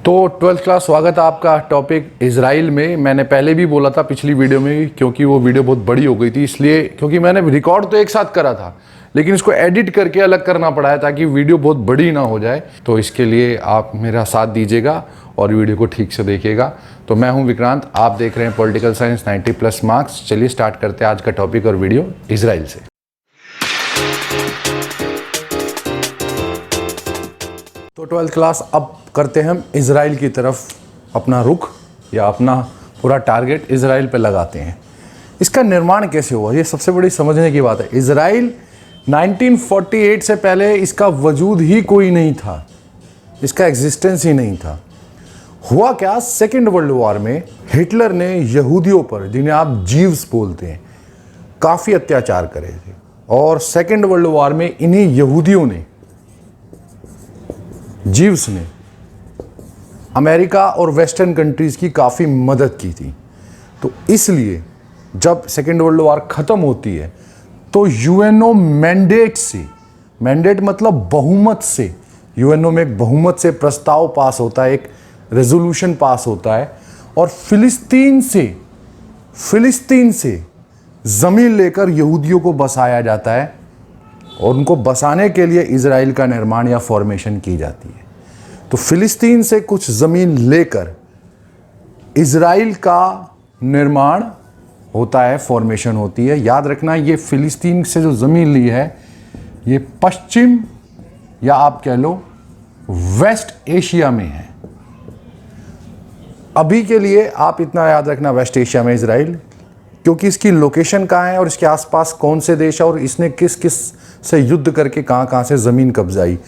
तो 12th class स्वागत है आपका। टॉपिक इजराइल में। मैंने पहले भी बोला था पिछली वीडियो में, क्योंकि वो वीडियो बहुत बड़ी हो गई थी, इसलिए क्योंकि मैंने रिकॉर्ड तो एक साथ करा था लेकिन इसको एडिट करके अलग करना पड़ा है ताकि वीडियो बहुत बड़ी ना हो जाए। तो इसके लिए आप मेरा साथ दीजिएगा और वीडियो को ठीक से देखिएगा। तो मैं हूं विक्रांत, आप देख रहे हैं पॉलिटिकल साइंस 90+ मार्क्स। चलिए स्टार्ट करते हैं आज का टॉपिक और वीडियो इजराइल से। तो 12th क्लास अब करते हैं हम इजराइल की तरफ अपना रुख या अपना पूरा टारगेट इजराइल पे लगाते हैं। इसका निर्माण कैसे हुआ, ये सबसे बड़ी समझने की बात है। इजराइल 1948 से पहले इसका वजूद ही कोई नहीं था, इसका एग्जिस्टेंस ही नहीं था। हुआ क्या, सेकेंड वर्ल्ड वॉर में हिटलर ने यहूदियों पर, जिन्हें आप जीव्स बोलते हैं, काफ़ी अत्याचार करे थे। और सेकेंड वर्ल्ड वॉर में इन्हीं यहूदियों ने, जीव्स ने, अमेरिका और वेस्टर्न कंट्रीज़ की काफ़ी मदद की थी। तो इसलिए जब सेकेंड वर्ल्ड वॉर ख़त्म होती है तो यूएनओ मैंडेट से, मैंडेट मतलब बहुमत से, यूएनओ में एक बहुमत से प्रस्ताव पास होता है, एक रेजोल्यूशन पास होता है और फिलिस्तीन से ज़मीन लेकर यहूदियों को बसाया जाता है और उनको बसाने के लिए इजराइल का निर्माण या फॉर्मेशन की जाती है। तो फिलिस्तीन से कुछ ज़मीन लेकर इजराइल का निर्माण होता है, फॉर्मेशन होती है। याद रखना, ये फिलिस्तीन से जो ज़मीन ली है ये पश्चिम या आप कह लो वेस्ट एशिया में है। अभी के लिए आप इतना याद रखना, वेस्ट एशिया में इजराइल, क्योंकि इसकी लोकेशन कहाँ है और इसके आसपास कौन से देश है और इसने किस किस से युद्ध करके कहाँ से ज़मीन कब्जाई,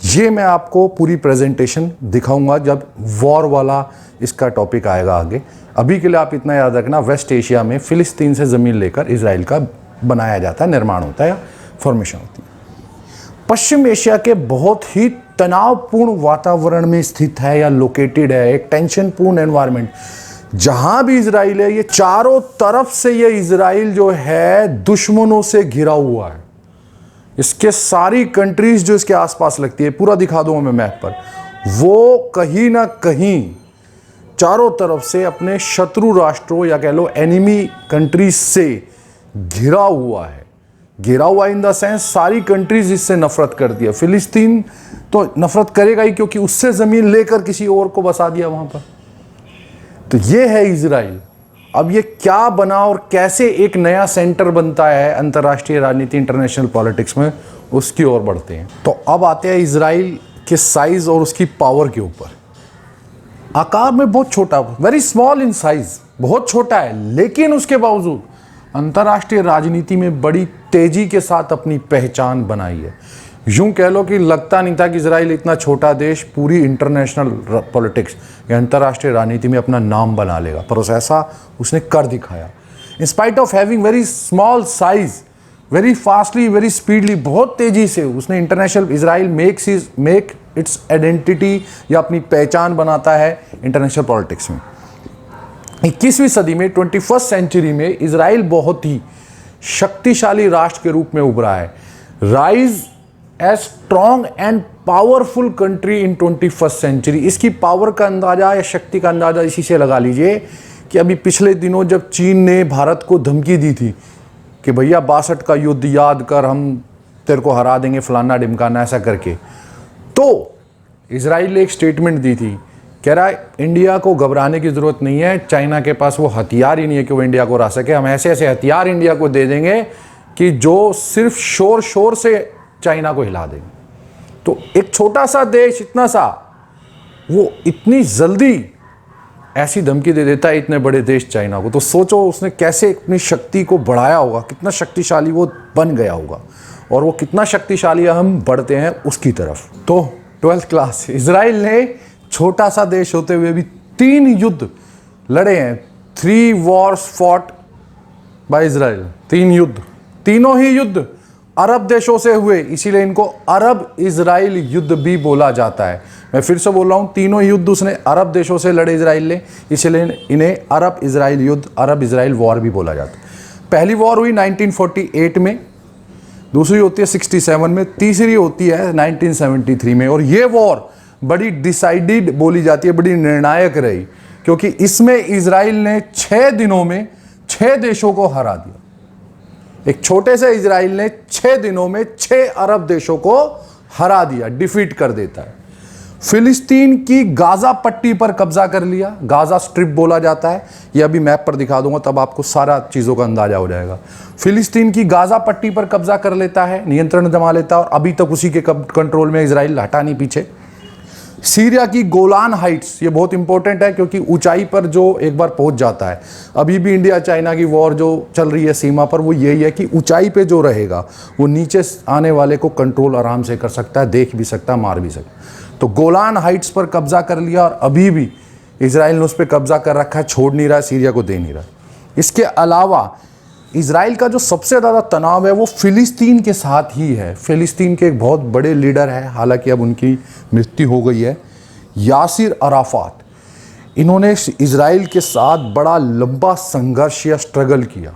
ये मैं आपको पूरी प्रेजेंटेशन दिखाऊंगा जब वॉर वाला इसका टॉपिक आएगा आगे। अभी के लिए आप इतना याद रखना, वेस्ट एशिया में फिलिस्तीन से ज़मीन लेकर इजराइल का बनाया जाता है, निर्माण होता है या फॉर्मेशन होती है। पश्चिम एशिया के बहुत ही तनावपूर्ण वातावरण में स्थित है या लोकेटेड है, एक टेंशनपूर्ण एनवायरनमेंट। जहां भी इजराइल है, ये चारों तरफ से ये इजराइल जो है दुश्मनों से घिरा हुआ है। इसके सारी कंट्रीज जो इसके आसपास लगती है, पूरा दिखा दूंगा मैं मैप पर, वो कहीं ना कहीं चारों तरफ से अपने शत्रु राष्ट्रों या कह लो एनिमी कंट्रीज से घिरा हुआ है। घिरा हुआ इन द सेंस सारी कंट्रीज इससे नफरत करती है। फिलिस्तीन तो नफरत करेगा ही, क्योंकि उससे जमीन लेकर किसी और को बसा दिया वहां पर। तो ये है इजराइल। अब ये क्या बना और कैसे एक नया सेंटर बनता है अंतर्राष्ट्रीय राजनीति, इंटरनेशनल पॉलिटिक्स में, उसकी ओर बढ़ते हैं। तो अब आते हैं इजराइल के साइज और उसकी पावर के ऊपर। आकार में बहुत छोटा, वेरी स्मॉल इन साइज, बहुत छोटा है, लेकिन उसके बावजूद अंतर्राष्ट्रीय राजनीति में बड़ी तेजी के साथ अपनी पहचान बनाई है। यूं कह लो कि लगता नहीं था कि इजराइल इतना छोटा देश पूरी इंटरनेशनल पॉलिटिक्स या अंतर्राष्ट्रीय राजनीति में अपना नाम बना लेगा, पर ऐसा उसने कर दिखाया। In spite of having very small size, very fastly, very speedly, बहुत तेजी से उसने international, Israel make its identity या अपनी पहचान बनाता है इंटरनेशनल पॉलिटिक्स में। 21वीं सदी में, 21st सेंचुरी में इजराइल बहुत ही शक्तिशाली राष्ट्र के रूप में उभरा है। Rise as strong and powerful country in 21st century. इसकी पावर का अंदाजा या शक्ति का अंदाजा इसी से लगा लीजिए कि अभी पिछले दिनों जब चीन ने भारत को धमकी दी थी कि भैया 62 का युद्ध याद कर, हम तेरे को हरा देंगे, फलाना ढिमकाना, ऐसा करके, तो इजराइल ने एक स्टेटमेंट दी थी, कह रहा है इंडिया को घबराने की ज़रूरत नहीं है, चाइना के पास वो हथियार ही नहीं है कि वो इंडिया को हरा सके। हम ऐसे ऐसे हथियार इंडिया को दे देंगे कि जो सिर्फ शोर से चाइना को हिला देंगे। तो एक छोटा सा देश, इतना सा, वो इतनी जल्दी ऐसी धमकी दे देता है इतने बड़े देश चाइना को। तो सोचो उसने कैसे अपनी शक्ति को बढ़ाया होगा, कितना शक्तिशाली वो बन गया होगा, और वो कितना शक्तिशाली हम बढ़ते हैं उसकी तरफ। तो 12th क्लास, इजराइल ने छोटा सा देश होते हुए भी 3 युद्ध लड़े हैं। 3 wars fought बाय इजराइल, 3 युद्ध, तीनों ही युद्ध अरब देशों से हुए, इसीलिए इनको अरब इजराइल युद्ध भी बोला जाता है। मैं फिर से बोल रहा हूं, तीनों युद्ध उसने अरब देशों से लड़े इजराइल ने, इसलिए इन्हें अरब इजराइल युद्ध, अरब इजराइल वॉर भी बोला जाता है। पहली वॉर हुई 1948 में, दूसरी होती है 67 में, तीसरी होती है 1973 में। और ये वॉर बड़ी डिसाइडेड बोली जाती है, बड़ी निर्णायक रही, क्योंकि इसमें इजराइल ने 6 दिनों में 6 देशों को हरा दिया। एक छोटे से इजराइल ने 6 दिनों में 6 अरब देशों को हरा दिया, डिफीट कर देता है। फिलिस्तीन की गाजा पट्टी पर कब्जा कर लिया, गाजा स्ट्रिप बोला जाता है, यह अभी मैप पर दिखा दूंगा तब आपको सारा चीज़ों का अंदाजा हो जाएगा। फिलिस्तीन की गाजा पट्टी पर कब्जा कर लेता है, नियंत्रण जमा लेता है, और अभी तक उसी के कंट्रोल में इजराइल, हटा नहीं पीछे। सीरिया की गोलान हाइट्स, ये बहुत इंपॉर्टेंट है क्योंकि ऊंचाई पर जो एक बार पहुंच जाता है, अभी भी इंडिया चाइना की वॉर जो चल रही है सीमा पर, वो यही है कि ऊंचाई पे जो रहेगा वो नीचे आने वाले को कंट्रोल आराम से कर सकता है, देख भी सकता है, मार भी सकता है। तो गोलान हाइट्स पर कब्जा कर लिया, और अभी भी इजराइल ने उस पर कब्जा कर रखा है, छोड़ नहीं रहा है, सीरिया को दे नहीं रहा। इसके अलावा इजराइल का जो सबसे ज़्यादा तनाव है वो फिलिस्तीन के साथ ही है। फिलिस्तीन के एक बहुत बड़े लीडर है, हालांकि अब उनकी मृत्यु हो गई है, यासिर अराफात। इन्होंने इजराइल के साथ बड़ा लंबा संघर्ष या स्ट्रगल किया,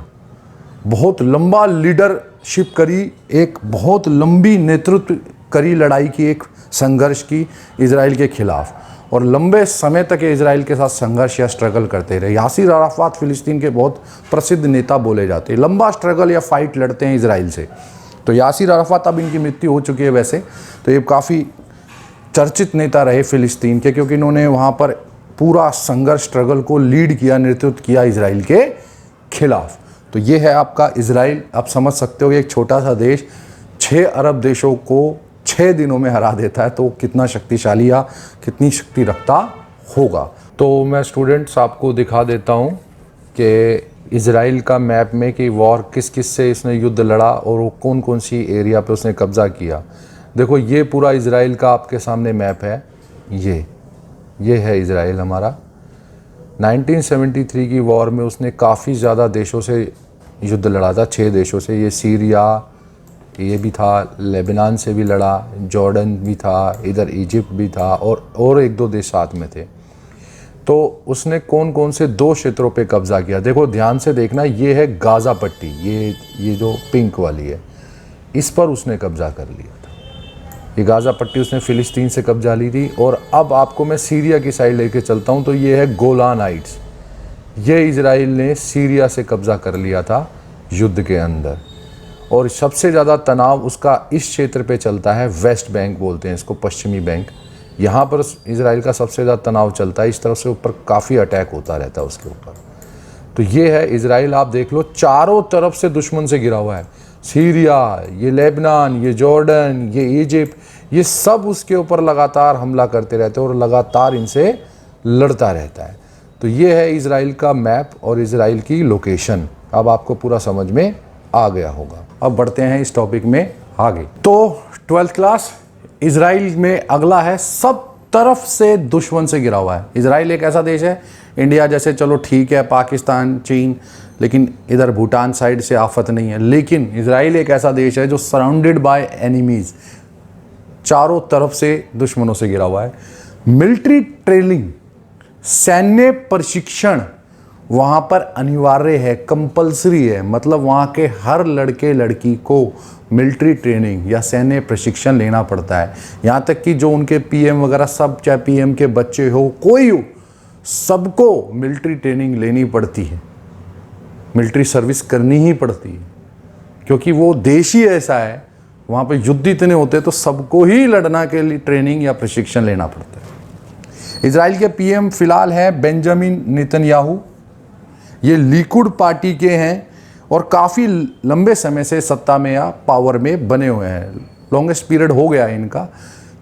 बहुत लंबा लीडरशिप करी, एक बहुत लंबी नेतृत्व करी, लड़ाई की, एक संघर्ष की इजराइल के खिलाफ, और लंबे समय तक इजराइल के साथ संघर्ष या स्ट्रगल करते रहे। यासिर अराफात फिलिस्तीन के बहुत प्रसिद्ध नेता बोले जाते हैं, लंबा स्ट्रगल या फाइट लड़ते हैं इजराइल से। तो यासिर अराफात, अब इनकी मृत्यु हो चुकी है वैसे, तो ये काफ़ी चर्चित नेता रहे फिलिस्तीन के, क्योंकि इन्होंने वहाँ पर पूरा संघर्ष, स्ट्रगल को लीड किया, नेतृत्व किया इजराइल के खिलाफ। तो ये है आपका इजराइल। आप समझ सकते हो कि एक छोटा सा देश 6 अरब देशों को 6 दिनों में हरा देता है, तो कितना शक्तिशाली या कितनी शक्ति रखता होगा। तो मैं स्टूडेंट्स आपको दिखा देता हूँ कि इजराइल का मैप में कि वॉर किस किस से इसने युद्ध लड़ा और वो कौन कौन सी एरिया पे उसने कब्जा किया। देखो ये पूरा इजराइल का आपके सामने मैप है, ये है इजराइल हमारा। 1973 की वॉर में उसने काफ़ी ज़्यादा देशों से युद्ध लड़ा था, 6 देशों से। ये सीरिया, ये भी था, लेबनान से भी लड़ा, जॉर्डन भी था, इधर इजिप्ट भी था, और 1-2 देश साथ में थे। तो उसने कौन कौन से 2 क्षेत्रों पे कब्जा किया, देखो ध्यान से देखना। ये है गाजा पट्टी, ये जो पिंक वाली है, इस पर उसने कब्जा कर लिया था। ये गाजा पट्टी उसने फिलिस्तीन से कब्जा ली थी। और अब आपको मैं सीरिया की साइड लेके चलता हूँ, तो ये है गोलान हाइट्स। ये इजराइल ने सीरिया से कब्जा कर लिया था युद्ध के अंदर, और सबसे ज़्यादा तनाव उसका इस क्षेत्र पे चलता है, वेस्ट बैंक बोलते हैं इसको, पश्चिमी बैंक। यहाँ पर इजराइल का सबसे ज़्यादा तनाव चलता है, इस तरफ से ऊपर काफ़ी अटैक होता रहता है उसके ऊपर। तो ये है इजराइल, आप देख लो चारों तरफ से दुश्मन से घिरा हुआ है। सीरिया, ये लेबनान, ये जॉर्डन, ये इजिप्ट, ये सब उसके ऊपर लगातार हमला करते रहते हैं और लगातार इनसे लड़ता रहता है। तो ये है इजराइल का मैप और इजराइल की लोकेशन। अब आपको पूरा समझ में आ गया होगा। अब बढ़ते हैं इस टॉपिक में आगे। तो 12th क्लास, इजराइल में अगला है, सब तरफ से दुश्मन से घिरा हुआ है। इजराइल एक ऐसा देश है, इंडिया जैसे चलो ठीक है, पाकिस्तान, चीन, लेकिन इधर भूटान साइड से आफत नहीं है। लेकिन इजराइल एक ऐसा देश है जो सराउंडेड बाय एनिमीज, चारों तरफ से दुश्मनों से घिरा हुआ है। मिलिट्री ट्रेनिंग, सैन्य प्रशिक्षण वहाँ पर अनिवार्य है, कंपलसरी है। मतलब वहाँ के हर लड़के लड़की को मिलिट्री ट्रेनिंग या सैन्य प्रशिक्षण लेना पड़ता है। यहाँ तक कि जो उनके पीएम वगैरह सब, चाहे पीएम के बच्चे हो, कोई हो, सबको मिलिट्री ट्रेनिंग लेनी पड़ती है, मिलिट्री सर्विस करनी ही पड़ती है, क्योंकि वो देश ही ऐसा है, वहाँ पे युद्ध इतने होते हैं, तो सबको ही लड़ना के लिए ट्रेनिंग या प्रशिक्षण लेना पड़ता है। इजराइल के पीएम फिलहाल हैं बेंजामिन नेतन्याहू। ये लिकुड पार्टी के हैं और काफ़ी लंबे समय से सत्ता में या पावर में बने हुए हैं। लॉन्गेस्ट पीरियड हो गया है इनका,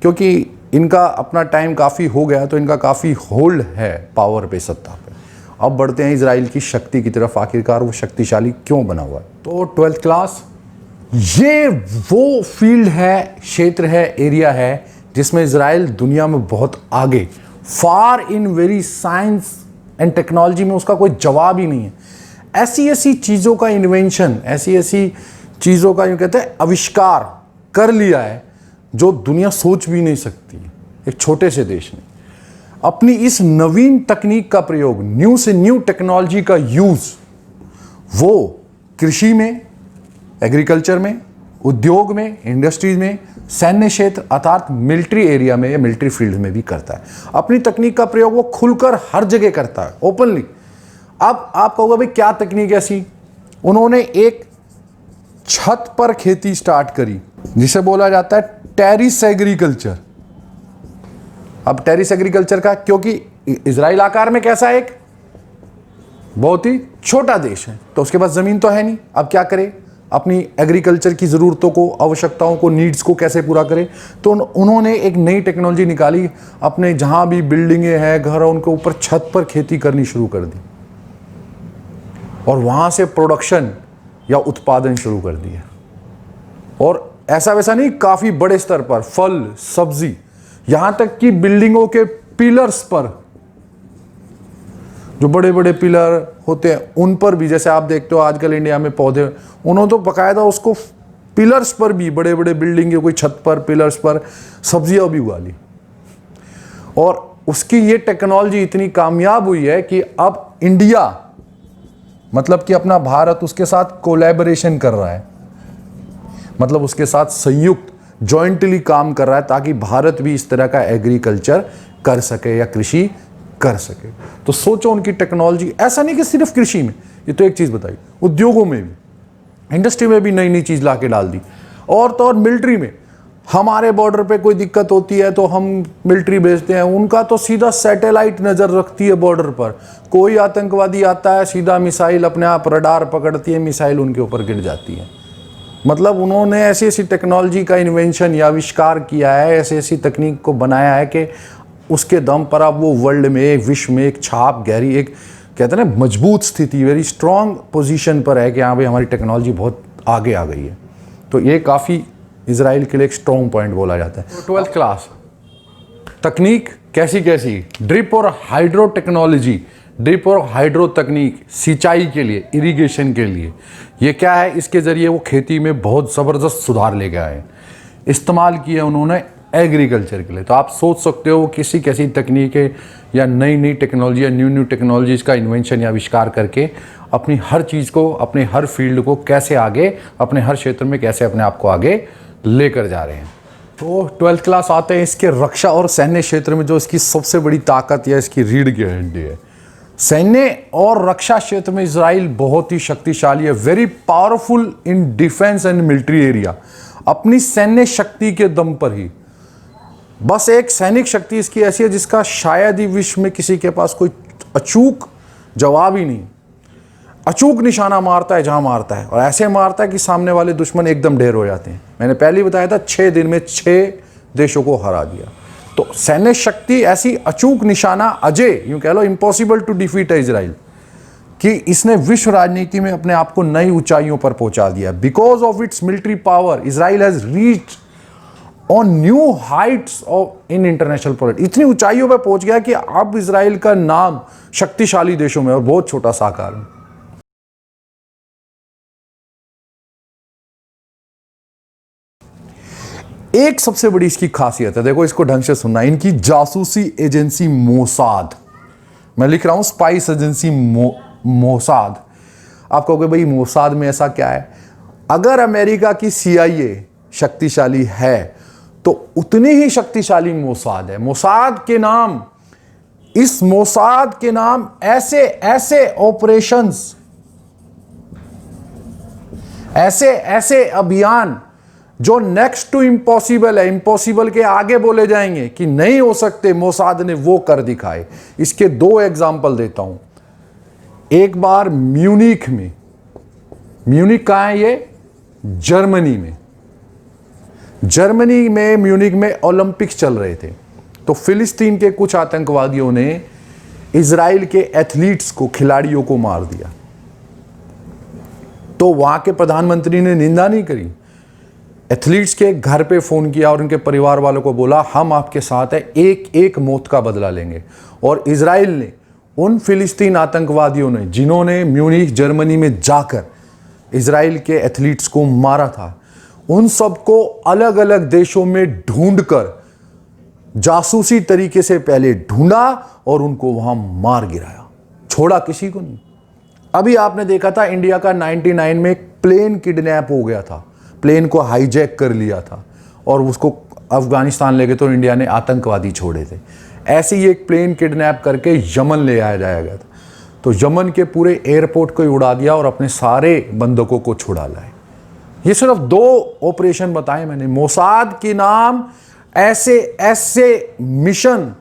क्योंकि इनका अपना टाइम काफ़ी हो गया, तो इनका काफ़ी होल्ड है पावर पे, सत्ता पे। अब बढ़ते हैं इजराइल की शक्ति की तरफ, आखिरकार वो शक्तिशाली क्यों बना हुआ है। तो 12th क्लास, ये वो फील्ड है, क्षेत्र है, एरिया है जिसमें इजराइल दुनिया में बहुत आगे, far in very science and technology में उसका कोई जवाब ही नहीं है। ऐसी ऐसी चीज़ों का इन्वेंशन, ऐसी ऐसी चीज़ों का यूँ कहते हैं आविष्कार कर लिया है जो दुनिया सोच भी नहीं सकती। एक छोटे से देश ने अपनी इस नवीन तकनीक का प्रयोग, न्यू से न्यू टेक्नोलॉजी का यूज़, वो कृषि में, एग्रीकल्चर में, उद्योग में, इंडस्ट्रीज में, सैन्य क्षेत्र अर्थात मिलिट्री एरिया में या मिलिट्री फील्ड में भी करता है। अपनी तकनीक का प्रयोग वो खुलकर हर जगह करता है, ओपनली। अब आप कहोगे भाई क्या तकनीक ऐसी? उन्होंने एक छत पर खेती स्टार्ट करी जिसे बोला जाता है टेरिस एग्रीकल्चर। अब टेरिस एग्रीकल्चर का, क्योंकि इजराइल आकार में कैसा, एक बहुत ही छोटा देश है, तो उसके पास जमीन तो है नहीं। अब क्या करे? अपनी एग्रीकल्चर की ज़रूरतों को, आवश्यकताओं को, नीड्स को कैसे पूरा करें? तो उन्होंने एक नई टेक्नोलॉजी निकाली। अपने जहाँ भी बिल्डिंगें हैं, घर हैं, उनके ऊपर छत पर खेती करनी शुरू कर दी और वहाँ से प्रोडक्शन या उत्पादन शुरू कर दिया। और ऐसा वैसा नहीं, काफ़ी बड़े स्तर पर फल, सब्जी, यहाँ तक कि बिल्डिंगों के पिलर्स पर, जो बड़े बड़े पिलर होते हैं उन पर भी, जैसे आप देखते हो आजकल इंडिया में पौधे, उन्होंने तो बाकायदा उसको पिलर्स पर भी, बड़े बड़े बिल्डिंग के कोई छत पर, पिलर्स पर सब्जियां भी उगा ली। और उसकी ये टेक्नोलॉजी इतनी कामयाब हुई है कि अब इंडिया, मतलब कि अपना भारत, उसके साथ कोलैबोरेशन कर रहा है, मतलब उसके साथ संयुक्त जॉइंटली काम कर रहा है ताकि भारत भी इस तरह का एग्रीकल्चर कर सके या कृषि कर सके। तो सोचो उनकी टेक्नोलॉजी, ऐसा नहीं कि सिर्फ कृषि में, ये तो एक चीज बताई, उद्योगों में भी, इंडस्ट्री में भी नई नई चीज ला के डाल दी। और तो और मिलिट्री में, हमारे बॉर्डर पे कोई दिक्कत होती है तो हम मिलिट्री भेजते हैं, उनका तो सीधा सैटेलाइट नजर रखती है बॉर्डर पर। कोई आतंकवादी आता है, सीधा मिसाइल अपने आप रडार पकड़ती है, मिसाइल उनके ऊपर गिर जाती है। मतलब उन्होंने ऐसी ऐसी टेक्नोलॉजी का इन्वेंशन या आविष्कार किया है, ऐसी ऐसी तकनीक को बनाया है कि उसके दम पर अब वो वर्ल्ड में, विश्व में एक छाप गहरी, एक कहते हैं ना मजबूत स्थिति, वेरी स्ट्रॉन्ग पोजीशन पर है कि हाँ भाई हमारी टेक्नोलॉजी बहुत आगे आ गई है। तो ये काफ़ी इजराइल के लिए एक स्ट्रॉन्ग पॉइंट बोला जाता है। 12th क्लास तकनीक कैसी कैसी, ड्रिप और हाइड्रो टेक्नोलॉजी, ड्रिप और हाइड्रो तकनीक सिंचाई के लिए, इरिगेशन के लिए, ये क्या है? इसके ज़रिए वो खेती में बहुत ज़बरदस्त सुधार ले गए हैं, इस्तेमाल किए उन्होंने एग्रीकल्चर के लिए। तो आप सोच सकते हो किसी कैसी तकनीकें या नई नई टेक्नोलॉजी या न्यू टेक्नोलॉजीज का इन्वेंशन या आविष्कार करके अपनी हर चीज़ को, अपने हर फील्ड को कैसे आगे, अपने हर क्षेत्र में कैसे अपने आप को आगे लेकर जा रहे हैं। तो 12th क्लास आते हैं इसके रक्षा और सैन्य क्षेत्र में, जो इसकी सबसे बड़ी ताकत या इसकी रीढ़ की हड्डी है। सैन्य और रक्षा क्षेत्र में इजराइल बहुत ही शक्तिशाली है, very powerful in defence and military area. अपनी सैन्य शक्ति के दम पर ही, बस एक सैनिक शक्ति इसकी ऐसी है जिसका शायद ही विश्व में किसी के पास कोई अचूक जवाब ही नहीं। अचूक निशाना मारता है जहां मारता है, और ऐसे मारता है कि सामने वाले दुश्मन एकदम ढेर हो जाते हैं। मैंने पहले ही बताया था 6 दिन में 6 देशों को हरा दिया। तो सैन्य शक्ति ऐसी अचूक निशाना, अजय यूं कह लो, इम्पॉसिबल टू डिफीट है इजराइल, कि इसने विश्व राजनीति में अपने आप को नई ऊंचाइयों पर पहुंचा दिया। Because of its military power Israel has reached on new Heights of in international politics. इतनी ऊंचाइयों पर पहुंच गया कि अब इजराइल का नाम शक्तिशाली देशों में और बहुत छोटा सा आकार में। एक सबसे बड़ी इसकी खासियत है, देखो इसको ढंग से सुनना, इनकी जासूसी एजेंसी मोसाद, मैं लिख रहा हूं स्पाइस एजेंसी मोसाद। आप कहोगे भाई मोसाद में ऐसा क्या है? अगर अमेरिका की CIA शक्तिशाली है तो उतनी ही शक्तिशाली मोसाद है। मोसाद के नाम, इस मोसाद के नाम ऐसे ऐसे ऑपरेशंस, ऐसे ऐसे अभियान जो नेक्स्ट टू इम्पॉसिबल है, इम्पॉसिबल के आगे बोले जाएंगे कि नहीं हो सकते, मोसाद ने वो कर दिखाए। इसके 2 एग्जाम्पल देता हूं। एक बार म्यूनिख में, म्यूनिख कहां है ये? जर्मनी में। जर्मनी में म्यूनिख में ओलंपिक्स चल रहे थे, तो फिलिस्तीन के कुछ आतंकवादियों ने इजराइल के एथलीट्स को, खिलाड़ियों को मार दिया। तो वहां के प्रधानमंत्री ने निंदा नहीं करी, एथलीट्स के घर पे फोन किया और उनके परिवार वालों को बोला हम आपके साथ हैं, एक एक मौत का बदला लेंगे। और इजराइल ने उन फिलिस्तीन आतंकवादियों ने, जिन्होंने म्यूनिख जर्मनी में जाकर इजराइल के एथलीट्स को मारा था, उन सबको अलग अलग देशों में ढूंढकर जासूसी तरीके से पहले ढूंढा और उनको वहां मार गिराया, छोड़ा किसी को नहीं। अभी आपने देखा था इंडिया का 99 में एक प्लेन किडनैप हो गया था, प्लेन को हाईजैक कर लिया था और उसको अफगानिस्तान ले गए तो इंडिया ने आतंकवादी छोड़े थे। ऐसे ही एक प्लेन किडनैप करके यमन ले आया जाएगा था, तो यमन के पूरे एयरपोर्ट को ही उड़ा दिया और अपने सारे बंधकों को छुड़ा लाए। ये सिर्फ 2 ऑपरेशन बताए मैंने। मोसाद के नाम ऐसे ऐसे मिशन,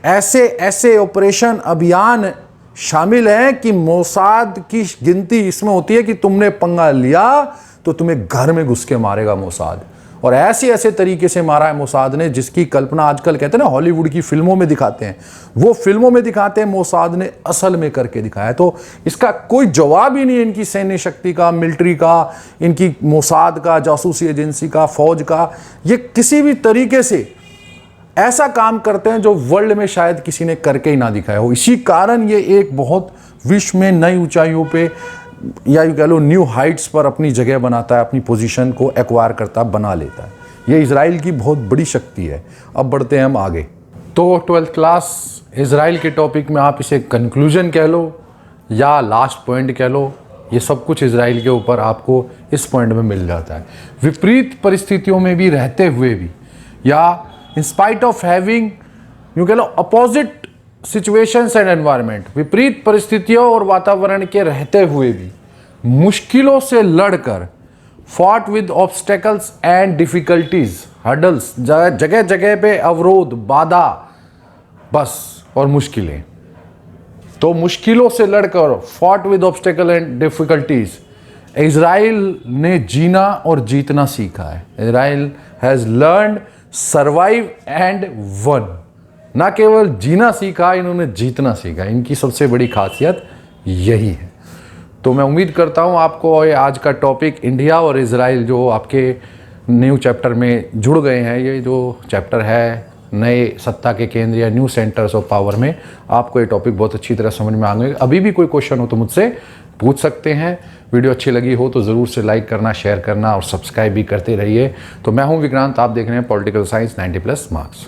ऐसे ऐसे ऑपरेशन अभियान शामिल हैं कि मोसाद की गिनती इसमें होती है कि तुमने पंगा लिया तो तुम्हें घर में घुस के मारेगा मोसाद। और ऐसे ऐसे तरीके से मारा है मोसाद ने, जिसकी कल्पना आजकल कहते हैं ना हॉलीवुड की फिल्मों में दिखाते हैं, वो फिल्मों में दिखाते हैं, मोसाद ने असल में करके दिखाया। तो इसका कोई जवाब ही नहीं है इनकी सैन्य शक्ति का, मिलिट्री का, इनकी मोसाद का, जासूसी एजेंसी का, फौज का। ये किसी भी तरीके से ऐसा काम करते हैं जो वर्ल्ड में शायद किसी ने करके ही ना दिखाया हो। इसी कारण ये एक बहुत विश्व में नई ऊंचाइयों पे, या यूँ कह लो न्यू हाइट्स पर अपनी जगह बनाता है, अपनी पोजीशन को एक्वायर करता, बना लेता है। ये इजराइल की बहुत बड़ी शक्ति है। अब बढ़ते हैं हम आगे। तो 12th क्लास इजराइल के टॉपिक में आप इसे कंक्लूजन कह लो या लास्ट पॉइंट कह लो, ये सब कुछ इजराइल के ऊपर आपको इस पॉइंट में मिल जाता है। विपरीत परिस्थितियों में भी रहते हुए भी, या in spite of having यूँ कह लो अपोजिट सिचुएशंस एंड एनवायरनमेंट, विपरीत परिस्थितियों और वातावरण के रहते हुए भी मुश्किलों से लड़कर, fought with obstacles and difficulties, hurdles, जगह जगह पे अवरोध, बाधा, बस और मुश्किलें। तो मुश्किलों से लड़कर, fought with obstacles and difficulties, Israel ने जीना और जीतना सीखा है। Israel has learned survive and one. ना केवल जीना सीखा, इन्होंने जीतना सीखा। इनकी सबसे बड़ी खासियत यही है। तो मैं उम्मीद करता हूँ आपको ये आज का टॉपिक इंडिया और इजराइल जो आपके न्यू चैप्टर में जुड़ गए हैं, ये जो चैप्टर है नए सत्ता के केंद्र या न्यू सेंटर्स ऑफ पावर में, आपको ये टॉपिक बहुत अच्छी तरह समझ में आ गए। अभी भी कोई क्वेश्चन हो तो मुझसे पूछ सकते हैं। वीडियो अच्छी लगी हो तो ज़रूर से लाइक करना, शेयर करना और सब्सक्राइब भी करते रहिए। तो मैं हूं विक्रांत, आप देख रहे हैं पॉलिटिकल साइंस 90+ मार्क्स।